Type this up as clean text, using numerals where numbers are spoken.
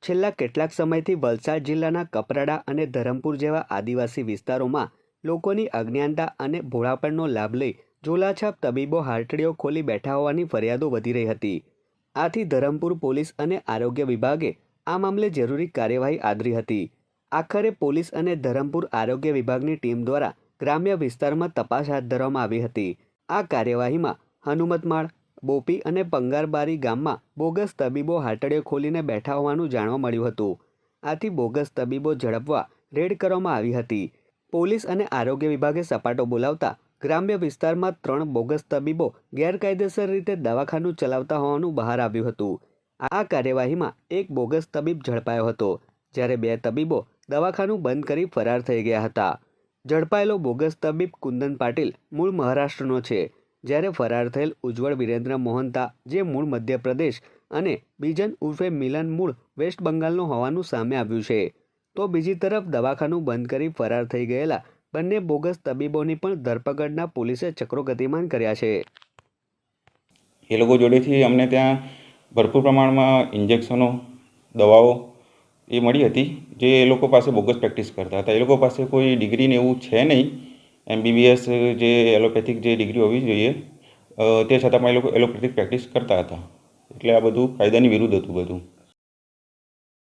છેલ્લા કેટલાક સમયથી વલસાડ જિલ્લાના કપરાડા અને ધરમપુર જેવા આદિવાસી વિસ્તારોમાં લોકોની અજ્ઞાનતા અને ભોળાપણનો લાભ લઈ ઝોલાછાપ તબીબો હાટડીઓ ખોલી બેઠા હોવાની ફરિયાદો વધી રહી હતી। આથી ધરમપુર પોલીસ અને આરોગ્ય વિભાગે આ મામલે જરૂરી કાર્યવાહી આદરી હતી। આખરે પોલીસ અને ધરમપુર આરોગ્ય વિભાગની ટીમ દ્વારા ગ્રામ્ય વિસ્તારમાં તપાસ હાથ ધરવામાં આવી હતી। આ કાર્યવાહીમાં હનુમતમાળ, બોપી અને પંગારબારી ગામમાં બોગસ તબીબો હાટડીઓ ખોલીને બેઠા હોવાનું જાણવા મળ્યું હતું। આથી બોગસ તબીબો ઝડપવા રેડ કરવામાં આવી હતી। પોલીસ અને આરોગ્ય વિભાગે સપાટો બોલાવતા ગ્રામ્ય વિસ્તારમાં 3 બોગસ તબીબો ગેરકાયદેસર રીતે દવાખાનું ચલાવતા હોવાનું બહાર આવ્યું હતું। આ કાર્યવાહીમાં એક બોગસ તબીબ ઝડપાયો હતો, જ્યારે 2 તબીબો દવાખાનું બંધ કરી ફરાર થઈ ગયા હતા। ઝડપાયેલો બોગસ તબીબ કુંદન પાટીલ મૂળ મહારાષ્ટ્રનો છે, જ્યારે ફરાર થયેલ ઉજ્જવળ વિરેન્દ્ર મોહન્તા જે મૂળ મધ્યપ્રદેશ અને બીજન ઉર્ફે મિલન મૂળ વેસ્ટ બંગાળનો હોવાનું સામે આવ્યું છે। તો બીજી તરફ દવાખાનું બંધ કરી ફરાર થઈ ગયેલા બંને બોગસ તબીબોની પણ ધરપકડના પોલીસે ચક્રો ગતિમાન કર્યા છે। એ લોકો જોડેથી અમને ત્યાં ભરપૂર પ્રમાણમાં ઇન્જેક્શનો, દવાઓ એ મળી હતી, જે એ લોકો પાસે બોગસ પ્રેક્ટિસ કરતા હતા। એ લોકો પાસે કોઈ ડિગ્રી ને એવું છે નહીં, MBBS જે એલોપેથિક જે ડિગ્રી હોવી જોઈએ તે છતાં પણ એ લોકો એલોપેથિક પ્રેક્ટિસ કરતા હતા। એટલે આ બધું કાયદાની વિરુદ્ધ હતું બધું।